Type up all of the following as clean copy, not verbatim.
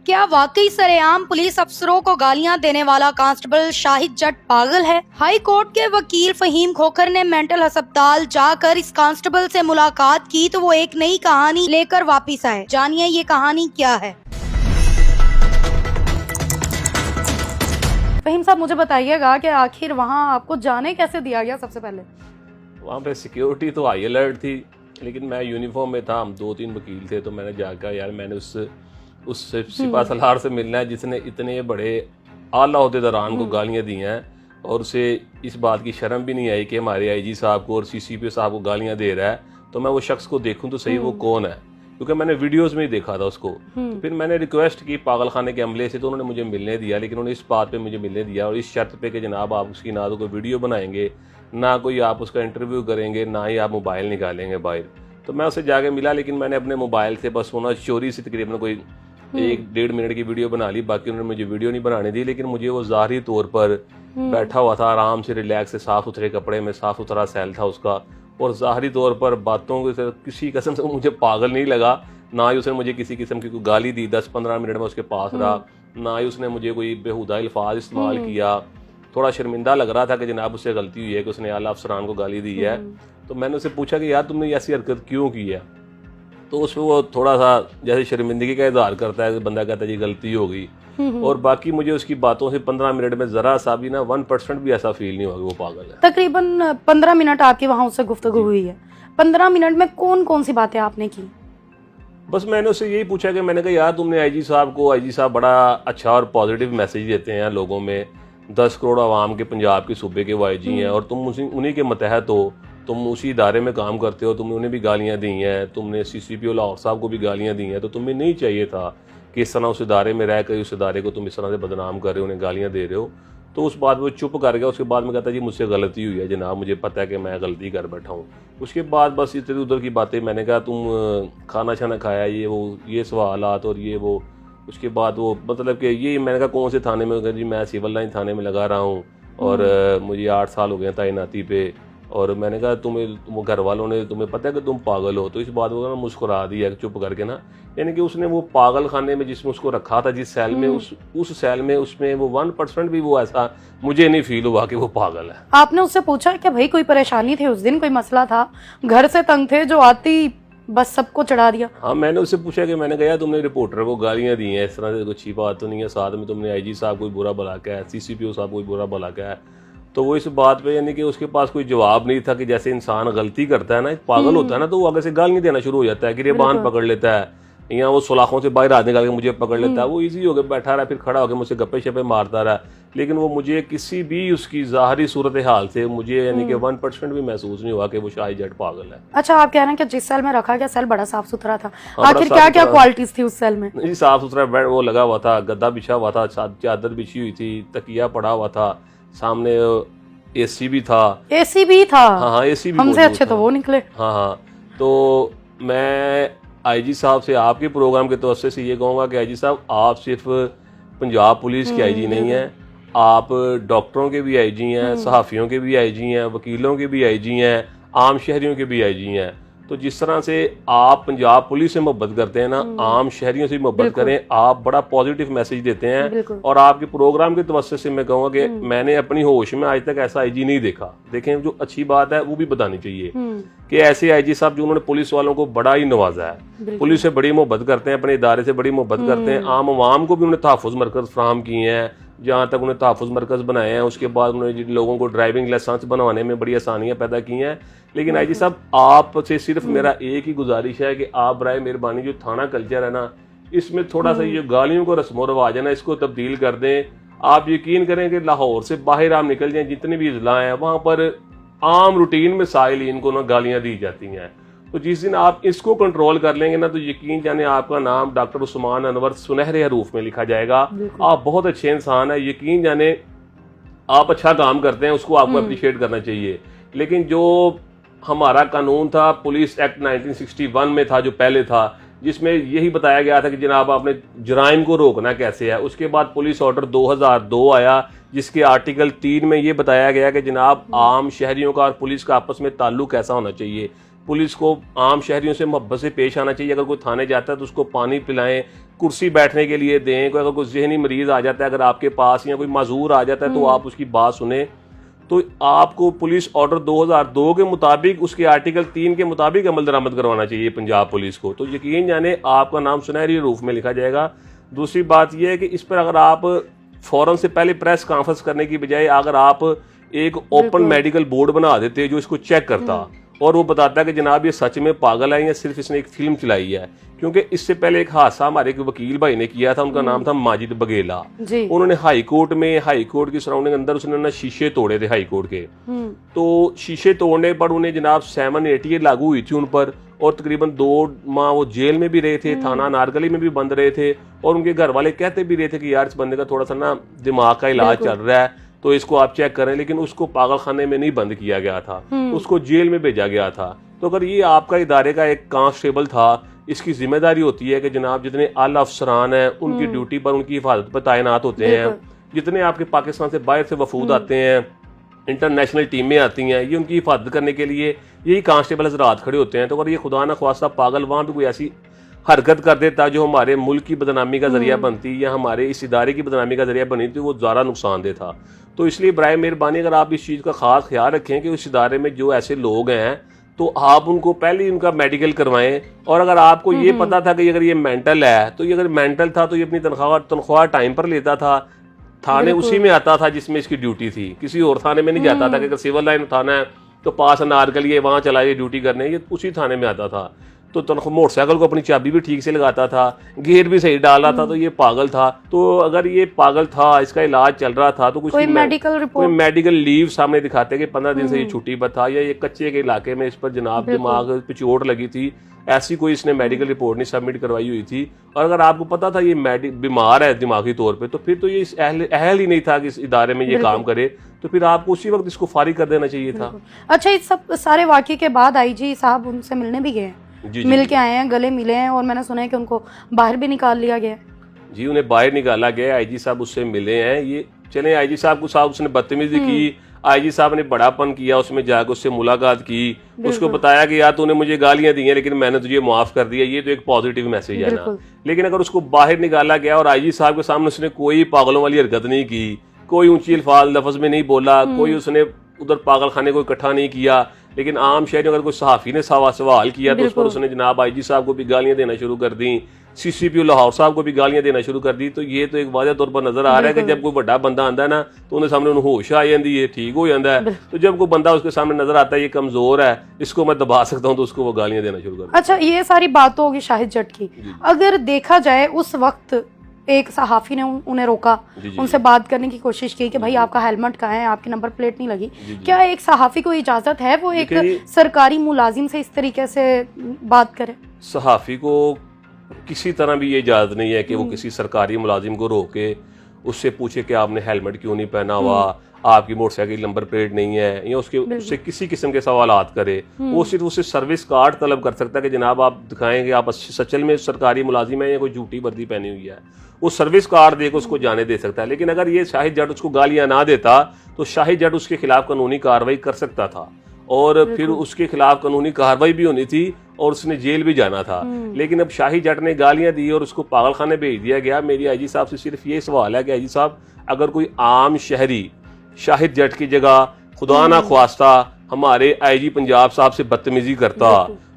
क्या वाकई सरेआम पुलिस अफसरों को गालियां देने वाला कांस्टेबल शाहिद जट पागल है? हाई कोर्ट के वकील फहीम खोखर ने मेंटल अस्पताल जाकर इस कांस्टेबल से मुलाकात की तो वो एक नई कहानी लेकर वापस आए। जानिए ये कहानी क्या है। फहीम साहब, मुझे बताइएगा कि आखिर वहाँ आपको जाने कैसे दिया गया? सबसे पहले वहाँ पे सिक्योरिटी तो हाई अलर्ट थी, लेकिन मैं यूनिफॉर्म में था, हम 2-3 वकील थे, तो मैंने जाकर यार मैंने उस सिपा सलार से मिलना है जिसने इतने बड़े आला ओहदेदारान को गालियाँ दी हैं, और उसे इस बात की शर्म भी नहीं आई कि हमारे आईजी साहब को और सीसीपी साहब को गालियाँ दे रहा है, तो मैं वो शख्स को देखूं तो सही वो कौन है, क्योंकि मैंने वीडियोस में ही देखा था उसको। तो फिर मैंने रिक्वेस्ट की पागल खाने के अमले से, तो उन्होंने मुझे मिलने दिया, लेकिन उन्होंने इस बात पे मुझे मिलने दिया और इस शर्त पे कि जनाब आप उसकी ना तो कोई वीडियो बनाएंगे, ना कोई आप उसका इंटरव्यू करेंगे, ना ही आप मोबाइल निकालेंगे बाहर। तो मैं उससे जाके मिला, लेकिन मैंने अपने मोबाइल से बस सोना चोरी से तकरीबन कोई 1-1.5 मिनट की वीडियो बना ली, बाकी उन्होंने मुझे वीडियो नहीं बनाने दी। लेकिन मुझे वो ज़ाहिरी तौर पर बैठा हुआ था आराम से, रिलैक्स से, साफ़ सुथरे कपड़े में, साफ़ सुथरा सेल था उसका, और ज़ाहिरी तौर पर बातों के किसी किस्म से मुझे पागल नहीं लगा, ना ही उसने मुझे किसी किस्म की कोई गाली दी। 10-15 मिनट में उसके पास रहा, ना ही उसने मुझे कोई बेहुदा अल्फाज इस्तेमाल किया। थोड़ा शर्मिंदा लग रहा था कि जनाब उससे गलती हुई है कि उसने आला अफसरान को गाली दी है। तो मैंने उससे पूछा कि यार तुमने ऐसी हरकत क्यों की है, तो उसमें वो थोड़ा सा जैसे शर्मिंदगी का इजहार करता है, बंदा कहता है जी गलती हो गई। और बाकी मुझे उसकी बातों से 15 मिनट में जरा सा भी ना 1% भी ऐसा फील नहीं हुआ कि वो पागल है। तकरीबन 15 मिनट आपकी वहाँ उससे गुफ्तगू हुई है। 15 मिनट में कौन कौन सी बातें आपने की? बस मैंने उससे यही पूछा कि मैंने कहा यार तुमने आईजी साहब बड़ा अच्छा और पॉजिटिव मैसेज देते हैं लोगों में, 10 करोड़ आवाम के पंजाब के सूबे के वो आईजी हैं, और तुम उन्हीं के मतहत हो, तुम उसी इदारे में काम करते हो, तुमने उन्हें भी गालियां दी हैं, तुमने सीसीपी लाहौर साहब को भी गालियां दी हैं, तो तुम्हें नहीं चाहिए था कि इस तरह उस इदारे में रह कर उस इदारे को तुम इस तरह से बदनाम कर रहे हो, उन्हें गालियां दे रहे हो। तो उस बात वो चुप कर गया। उसके बाद में कहता जी मुझसे गलती हुई है जनाब, मुझे पता है कि मैं गलती कर बैठा हूँ। उसके बाद बस इधर उधर की बातें, मैंने कहा तुम खाना छाना खाया, ये वो ये सवालात और ये वो। उसके बाद वो मतलब कि ये मैंने कहा कौन से थाने में? जी मैं सिविल लाइन थाने में लगा रहा हूँ, और मुझे 8 साल हो गए तैनाती पे। और मैंने कहा तुम्हें घर वालों ने तुम्हें पता है कि तुम पागल हो? तो इस बात को ना मुस्कुरा दिया चुप करके ना, यानी कि उसने वो पागल खाने में जिसमें उसको रखा था, जिस सेल में, उस सेल में उसमें वो 1% भी वो ऐसा मुझे नहीं फील हुआ कि वो पागल है। आपने उससे पूछा कि भाई कोई परेशानी थी उस दिन, कोई मसला था, घर से तंग थे जो आती बस सबको चढ़ा दिया? हाँ, मैंने उससे पूछा कि मैंने कहा तुमने रिपोर्टर को गालियां दी हैं, इस तरह से कोई अच्छी बात तो नहीं है, साथ में तुमने आईजी साहब कोई बुरा भला क्या है, सीसीपीओ साहब कोई बुरा भला क्या है? तो वो इस बात पे यानी कि उसके पास कोई जवाब नहीं था कि जैसे इंसान गलती करता है ना, पागल होता है ना, तो वो आगे से गालियां देना शुरू हो जाता है, गिरेबान पकड़ लेता है, या वो सुलाखों से बाहर हाथ निकाल के मुझे पकड़ लेता है। वो इजी हो गया बैठा रहा, फिर खड़ा होकर मुझसे गप्पे शप्पे मारता रहा, लेकिन वो मुझे किसी भी उसकी ज़ाहिरी सूरत हाल से मुझे यानी कि 1% भी महसूस नहीं हुआ कि वो शाहिद जट पागल है। अच्छा, आप कह रहे हैं कि जिस सेल में रखा गया सेल बड़ा साफ सुथरा था, आखिर क्या क्या क्वालिटीज थी उस सेल में? जी साफ सुथरा बेड वो लगा हुआ था, गद्दा बिछा हुआ था, चादर बिछी हुई थी, तकिया पड़ा हुआ था, सामने एसी भी था। एसी भी था? हाँ, एसी भी। हमसे अच्छे तो वो निकले। हाँ, तो मैं आईजी साहब से आपके प्रोग्राम के तवज्जो से ये कहूँगा कि आईजी साहब आप सिर्फ पंजाब पुलिस के आईजी नहीं हैं, आप डॉक्टरों के भी आईजी हैं, सहाफ़ियों के भी आईजी हैं, वकीलों के भी आईजी हैं, आम शहरियों के भी आईजी हैं। तो जिस तरह से आप पंजाब पुलिस से मोहब्बत करते हैं ना, आम शहरियों से मोहब्बत करें, आप बड़ा पॉजिटिव मैसेज देते हैं। और आपके प्रोग्राम के तवज्जो से मैं कहूँगा कि मैंने अपनी होश में आज तक ऐसा आईजी नहीं देखा। देखें, जो अच्छी बात है वो भी बतानी चाहिए कि ऐसे आईजी साहब जो उन्होंने पुलिस वालों को बड़ा ही नवाजा है, पुलिस से बड़ी मोहब्बत करते हैं, अपने इदारे से बड़ी मोहब्बत करते हैं, आम आवाम को भी उन्होंने तहफ़्फ़ुज़ मरकज़ फराहम किए हैं, जहाँ तक उन्हें तहफ़्फ़ुज़ मरकज़ बनाए हैं। उसके बाद उन्होंने लोगों को ड्राइविंग लाइसेंस बनवाने में बड़ी आसानियाँ पैदा की हैं। लेकिन आईजी साहब आपसे सिर्फ मेरा एक ही गुजारिश है कि आप बराए मेहरबानी जो थाना कल्चर है ना, इसमें थोड़ा सा ये गालियों को रस्म व रवाज है ना, इसको तब्दील कर दें। आप यकीन करें कि लाहौर से बाहर आप निकल जाएं, जितने भी अजला हैं वहाँ पर आम रूटीन में साइल इनको ना गालियाँ दी जाती हैं। तो जिस दिन आप इसको कंट्रोल कर लेंगे ना, तो यकीन जाने आपका नाम डॉक्टर उस्मान अनवर सुनहरे हरूफ में लिखा जाएगा। आप बहुत अच्छे इंसान है, यकीन जाने आप अच्छा काम करते हैं, उसको आपको अप्रिशिएट करना चाहिए। लेकिन जो हमारा कानून था, पुलिस एक्ट 1961 में था, जो पहले था, जिसमें यही बताया गया था कि जनाब आपने जराइम को रोकना कैसे है। उसके बाद पुलिस ऑर्डर 2002 आया, जिसके आर्टिकल 3 में ये बताया गया कि जनाब आम शहरियों का और पुलिस का आपस में ताल्लुक ऐसा होना चाहिए पुलिस को आम शहरियों से मोहब्बत से पेश आना चाहिए। अगर कोई थाने जाता है तो उसको पानी पिलाएं, कुर्सी बैठने के लिए दें। कोई अगर कोई जहनी मरीज आ जाता है अगर आपके पास, या कोई माजूर आ जाता है तो आप उसकी बात सुने। तो आपको पुलिस ऑर्डर 2002 के मुताबिक, उसके आर्टिकल 3 के मुताबिक अमल दरामद करवाना चाहिए पंजाब पुलिस को। तो यकीन जाने आपका नाम सुनहरी रूफ में लिखा जाएगा। दूसरी बात यह है कि इस पर अगर आप फौरन से पहले प्रेस कॉन्फ्रेंस करने की बजाय अगर आप एक ओपन मेडिकल बोर्ड बना देते जो इसको चेक करता और वो बताता है कि जनाब ये सच में पागल है या सिर्फ इसने एक फिल्म चलाई है। क्योंकि इससे पहले एक हादसा हमारे एक वकील भाई ने किया था, उनका नाम था माजिद बघेला। उन्होंने हाई कोर्ट की सराउंडिंग अंदर उसने ना शीशे तोड़े थे हाई कोर्ट के। तो शीशे तोड़ने पर उन्हें जनाब 780 लागू हुई थी उन पर, और तकरीबन 2 माह वो जेल में भी रहे थे, थाना नारगली में भी बंद रहे थे। और उनके घर वाले कहते भी रहे थे कि यार इस बंदे का थोड़ा सा ना दिमाग का इलाज चल रहा है तो इसको आप चेक करें। लेकिन उसको पागल खाने में नहीं बंद किया गया था, उसको जेल में भेजा गया था। तो अगर ये आपका इदारे का एक कांस्टेबल था, इसकी जिम्मेदारी होती है कि जनाब जितने आला अफसरान हैं उनकी ड्यूटी पर, उनकी हिफाजत पर तैनात होते हैं, जितने आपके पाकिस्तान से बाहर से वफूद आते हैं, इंटरनेशनल टीमें आती हैं, ये उनकी हिफाजत करने के लिए यही कांस्टेबल हजरात खड़े होते हैं। तो अगर ये खुदा ना ख्वास्ता पागल वहाँ भी कोई ऐसी हरकत कर देता जो हमारे मुल्क की बदनामी का जरिया बनती या हमारे इस इदारे की बदनामी का जरिया बनी, तो वो ज़्यादा नुकसानदेह था। तो इसलिए बराए मेहरबानी अगर आप इस चीज़ का खास ख्याल रखें कि उस इदारे में जो ऐसे लोग हैं तो आप उनको पहले ही उनका मेडिकल करवाएं। और अगर आपको ये पता था कि अगर ये मेंटल है तो ये अगर मेंटल था तो ये अपनी तनख्वाह टाइम पर लेता था, थाने उसी में आता था जिसमें इसकी ड्यूटी थी, किसी और थाने में नहीं जाता था कि अगर सिविल लाइन थाना है तो पास अनारकली है वहाँ चला ये ड्यूटी करने, ये उसी थाने में आता था। तो मोटरसाइकिल को अपनी चाबी भी ठीक से लगाता था, गियर भी सही डाला था। तो ये पागल था। तो अगर ये पागल था, इसका इलाज चल रहा था, तो कोई मेडिकल लीव सामने दिखाते कि 15 दिन से ये छुट्टी पर था, या ये कच्चे के इलाके में इस पर जनाब दिमाग पे चोट लगी थी, ऐसी कोई इसने मेडिकल रिपोर्ट नहीं सबमिट करवाई हुई थी। और अगर आपको पता था ये बीमार है दिमागी तौर पे, तो फिर तो ये अहल ही नहीं था कि इस इदारे में ये काम करे। तो फिर आपको उसी वक्त इसको फारिग कर देना चाहिए था। अच्छा, इस सब सारे वाकये के बाद आईजी साहब उनसे मिलने भी गए, मिल के आए हैं, गले मिले हैं, और मैंने सुना है कि उनको बाहर भी निकाल लिया गया। जी, उन्हें बाहर निकाला गया, आईजी साहब उससे मिले हैं। ये चले आईजी साहब को साहब उसने बदतमीजी की, आईजी साहब ने बड़ापन किया, उसमें जाकर उससे मुलाकात की, उसको बताया कि यार तूने मुझे गालियां दी हैं लेकिन मैंने तुझे माफ कर दिया। ये तो एक पॉजिटिव मैसेज है ना। लेकिन अगर उसको बाहर निकाला गया और आईजी साहब के सामने उसने कोई पागलों वाली हरकत नहीं की, कोई ऊंची अल्फाज लफ्ज में नहीं बोला, कोई उसने उधर पागल खाने को इकट्ठा नहीं किया, लेकिन आम शहरी अगर कोई सहाफ़ी ने सवाल किया तो उस पर उसने जनाब आईजी साहब को भी गालियां देना शुरू कर दी, CCPO लाहौर साहब को भी गालियां देना शुरू कर दी। तो ये तो एक वाज़ह तौर पर नजर आ रहा है कि जब कोई बड़ा बंदा आता है ना तो उन्हें सामने होश आ जाती है, ठीक हो जाता है। तो जब कोई बंदा उसके सामने नजर आता है ये कमजोर है, इसको मैं दबा सकता हूँ, तो उसको वो गालियां देना शुरू कर। अच्छा, ये सारी बात होगी शाहिद जट की। अगर देखा जाए उस वक्त एक सहाफी ने उन्हें रोका, उनसे बात करने की कोशिश की कि भाई आपका हेलमेट कहाँ है, आपकी नंबर प्लेट नहीं लगी। क्या एक सहाफी को इजाजत है वो एक सरकारी मुलाजिम से इस तरीके से बात करे? सहाफी को किसी तरह भी ये इजाजत नहीं है कि वो किसी सरकारी मुलाजिम को रोके, उससे पूछे कि आपने हेलमेट क्यों नहीं पहना हुआ, आपकी मोटरसाइकिल नंबर प्लेट नहीं है, या उससे किसी किस्म के सवालात करे। वो सिर्फ उससे सर्विस कार्ड तलब कर सकता है कि जनाब आप दिखाएं कि आप सचल में सरकारी मुलाजिम है या कोई झूठी वर्दी पहनी हुई है, वो सर्विस कार्ड देकर उसको जाने दे सकता है। लेकिन अगर ये शाहिद जट उसको गालियां ना देता तो शाहिद जट उसके खिलाफ कानूनी कार्रवाई कर सकता था, और फिर उसके खिलाफ कानूनी कार्रवाई भी होनी थी और उसने जेल भी जाना था। लेकिन अब शाहिद जट ने गालियां दी और उसको पागल खाने भेज दिया गया। मेरी आईजी साहब से सिर्फ ये सवाल है कि आईजी साहब, अगर कोई आम शहरी शाहिद जट की जगह खुदा ना ख्वास्ता हमारे आईजी पंजाब साहब से बदतमीजी करता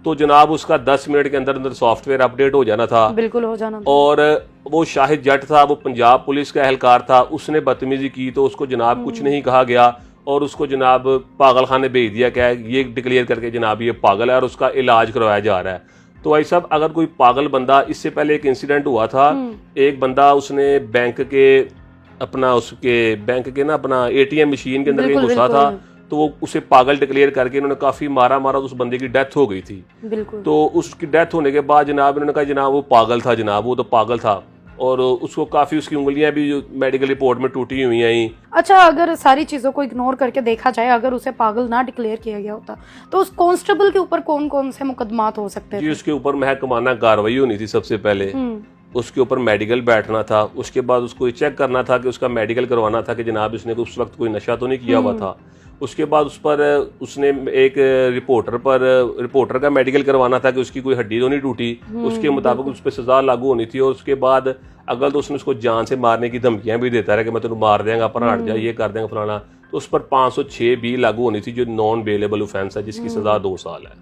तो जनाब उसका 10 मिनट के अंदर अंदर सॉफ्टवेयर अपडेट हो जाना था, बिल्कुल हो जाना था। और वो शाहिद जट था, वो पंजाब पुलिस का एहलकार था, उसने बदतमीजी की तो उसको जनाब कुछ नहीं कहा गया और उसको जनाब पागल खाने भेज दिया क्या है, ये डिक्लेयर करके जनाब ये पागल है और उसका इलाज करवाया जा रहा है। तो भाई साहब, अगर कोई पागल बंदा, इससे पहले एक इंसिडेंट हुआ था, एक बंदा उसने बैंक के ना अपना ATM मशीन के अंदर घुसा था, तो वो उसे पागल डिक्लेयर करके इन्होंने काफी मारा तो उस बंदे की डेथ हो गई थी। तो उसकी डेथ होने के बाद जनाब इन्होंने कहा जनाब वो पागल था, जनाब वो तो पागल था, और उसको काफी उसकी उंगलियां भी मेडिकल रिपोर्ट में टूटी हुई आई। अच्छा, अगर सारी चीजों को इग्नोर करके देखा जाए, अगर उसे पागल ना डिक्लेयर किया गया होता तो उस कांस्टेबल के ऊपर कौन कौन से मुकदमात हो सकते थे? उसके ऊपर महकमाना कार्रवाई होनी थी सबसे पहले, उसके ऊपर मेडिकल बैठना था, उसके बाद उसको चेक करना था कि उसका मेडिकल करवाना था कि जनाब इसने उस वक्त कोई नशा तो नहीं किया हुआ था, उसके बाद उस पर उसने एक रिपोर्टर का मेडिकल करवाना था कि उसकी कोई हड्डी तो नहीं टूटी, उसके मुताबिक उस पर सजा लागू होनी थी। और उसके बाद अगल तो उसने उसको जान से मारने की धमकियां भी देता रहा कि मैं तेन मार देंगा, अपना हट जा, ये कर देंगे फलाना। तो उस पर 506 भी लागू होनी थी जो नॉन बेलेबल ऑफेंस है, जिसकी सजा 2 साल है।